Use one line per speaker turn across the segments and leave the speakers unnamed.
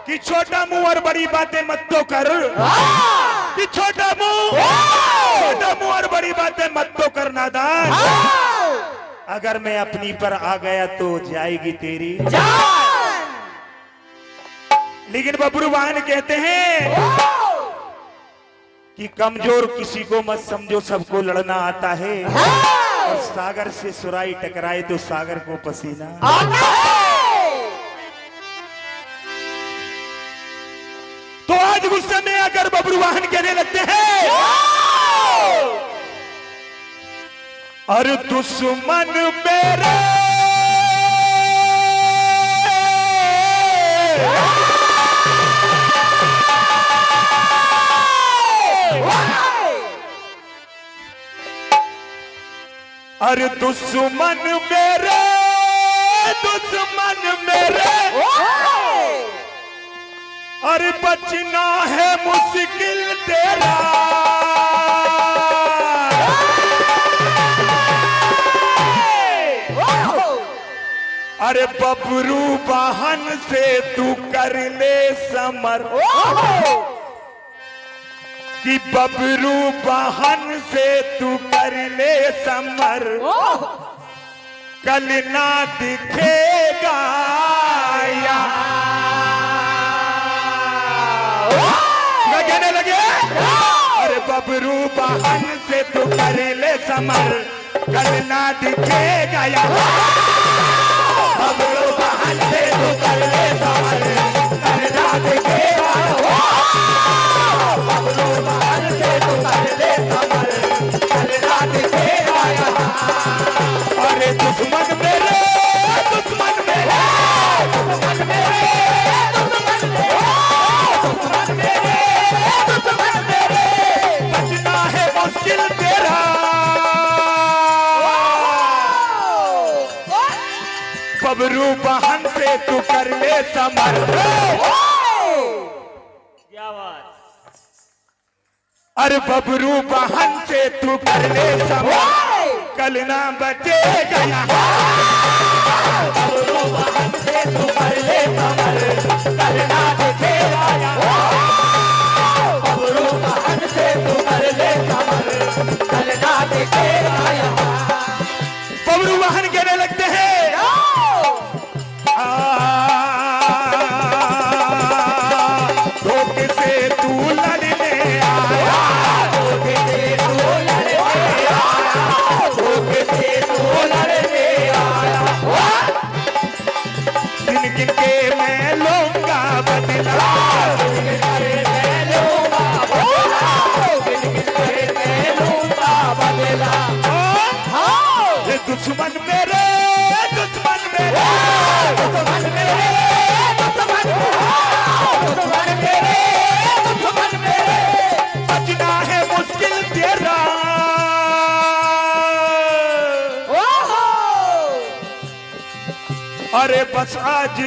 कि छोटा मुंह और बड़ी बातें मत तो कर, कि छोटा मुंह और बड़ी बातें मत तो कर नादान। अगर मैं अपनी पर आ गया तो जाएगी तेरी जान। लेकिन बबरू वाहन कहते हैं कि कमजोर किसी को मत समझो, सबको लड़ना आता है। और सागर से सुराई टकराए तो सागर को पसीना आता है। तो आज गुस्से में आकर बबरू वाहन कहने लगते हैं, और दुश्मन मेरे अरे दुश्मन मेरे, दुश्मन मेरे, अरे बचना है मुश्किल तेरा। अरे बबरू वाहन से तू कर ले समर, कि बबरू वाहन से तू कर ले समर। कल ना दिखेगा कहने लगे, अरे बबरू वाहन से तू कर ले समर, कल ना दिखेगा यहाँ। बबरू वाहन से तू कर ले समर, कल ना दिखेगा। बबरू वाहन से तू कर ले समर, कल ना दिखेगा यहाँ। अरे दुश्मन मेरे, दुश्मन मेरे, दुश्मन मेरे, दुश्मन मेरे, दुश्मन मेरे, दुश्मन मेरे, बचना है मुश्किल तेरा। बबरू वाहन से तू कर ले समर। क्या बात। अरे बबरू वाहन से तू कर ले समर, कल ना बचेगा यहाँ। बबरू वाहन से तू कर ले समर, कल ना बचेगा यहाँ। बबरू वाहन से तू कर ले समर, कल ना बचेगा यहाँ। बबरू वाहन कहने लगते हैं, धोखे से तू लड़ने आया, धोखे से तू लड़ने आया, धोखे से तू लड़ने आया। दिन गिन के मैं लूंगा बदला, दिन गिन के मैं लूंगा बदला, दिन गिन के मैं लूंगा बदला। ये दुश्मन मेरे, दुश्मन मेरे, दुश्मन मेरे, दुश्मन मेरे, दुश्मन मेरे, बचना है मुश्किल तेरा। अरे बस आज,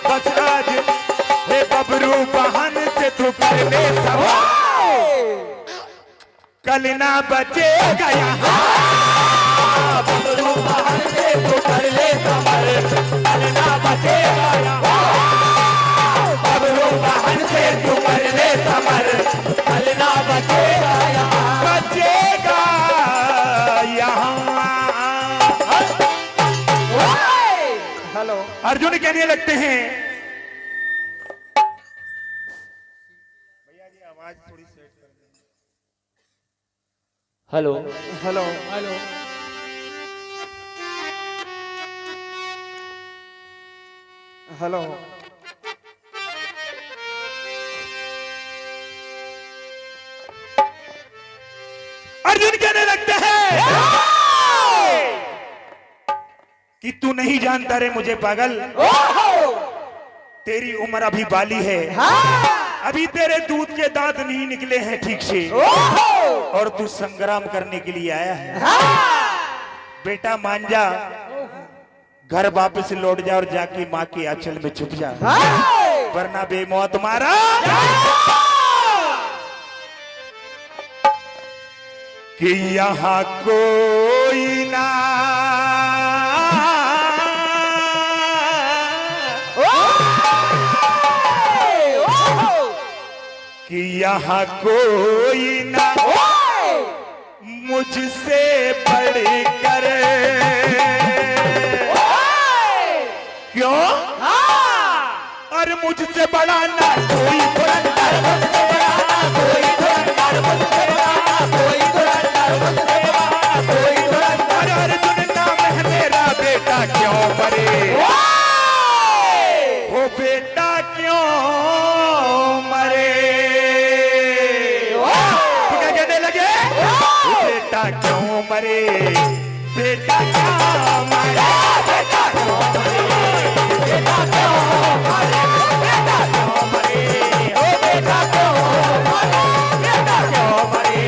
बस आज, हे बबरू वाहन से तू कर ले समर, कल ना बचेगा यहाँ। बबरू वाहन से तू कर ले समर, कल ना बचेगा यहाँ। बबरू वाहन से तू कर ले समर, कल ना बचेगा यहाँ। बचेगा यहाँ। हेलो, अर्जुन कहने लगते हैं, भैया जी आवाज थोड़ी सेट कर दें।
Hello
hello hello, hello. Arjun कहने लगते हैं कि तू नहीं जानता रे मुझे पागल, तेरी उम्र अभी बाली है, अभी तेरे दूध के दांत नहीं निकले हैं ठीक से, और तू संग्राम करने के लिए आया है। बेटा मान जा, घर वापस लौट जा और जाके माँ के आंचल में छुप जा, वरना बेमौत मारा। कि यहाँ कोई ना कि यहाँ कोई ना मुझसे बढ़कर क्यों और मुझसे बड़ा ना कोई धुरंधर मुझसे बड़ा ना कोई धुरंधर मुझसे बड़ा कोई धुरंधर मुझसे बड़ा कोई धुरंधर अर्जुन नाम है मेरा बेटा क्यों मरे ओ बेटा क्यों मरे तो क्या कहने लगे बेटा क्यों मरे बेटा क्यों मरे बेटा क्यों मरे बेटा क्यों मरे बेटा क्यों मरे ओ बेटा क्यों मरे बेटा क्यों मरे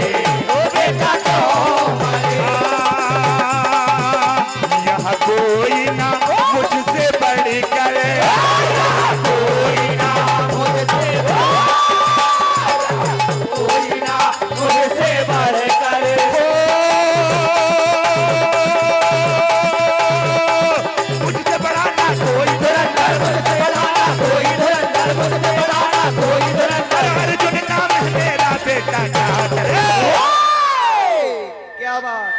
ओ बेटा क्यों मरे यहाँ कोई ना मुझसे बढ़कर कोई ना मुझसे कोई ना मुझसे बढ़कर मुझसे बड़ा ना कोई धुरंधर मुझसे बड़ा ना कोई धुरंधर मुझसे बड़ा ना कोई धुरंधर अर्जुन नाम है मेरा बेटा क्या करे
क्या बात।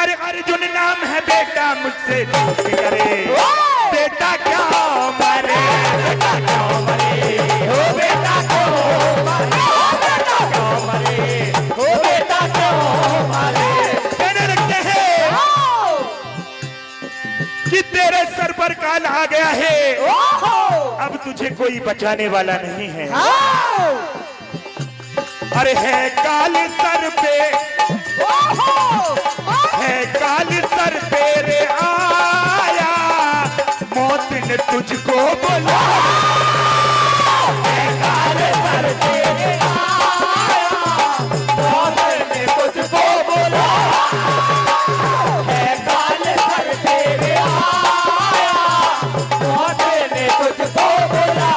अरे अर्जुन नाम है बेटा मुझसे दोस्ती करे बेटा क्यों मरे बेटा क्यों मरे ओ बेटा क्यों मरे बेटा क्यों मरे ओ बेटा क्यों मरे कहने लगते हैं कि तेरे सर पर काल आ गया है अब तुझे कोई बचाने वाला नहीं है अरे है काल सर पे है काल सर पे रे आया मौत ने तुझको बोला है काल सर पे रे आया मौत ने तुझको बोला है काल सर पे रे आया मौत ने तुझको बोला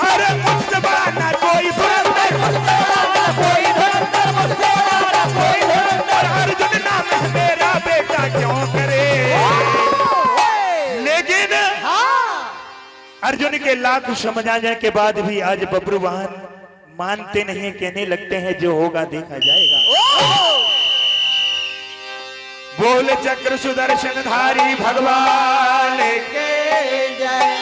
अरे मुझसे बड़ा ना कोई धुरंधर मुझसे बड़ा ना कोई धुरंधर मुझसे बड़ा ना कोई धुरंधर अर्जुन नाम है मेरा बेटा क्यों करे लेकिन अर्जुन के लाख समझाने के बाद भी आज बब्रुवाहन मानते नहीं कहने लगते हैं जो होगा देखा जाएगा बोल चक्र सुदर्शन धारी भगवान के
जय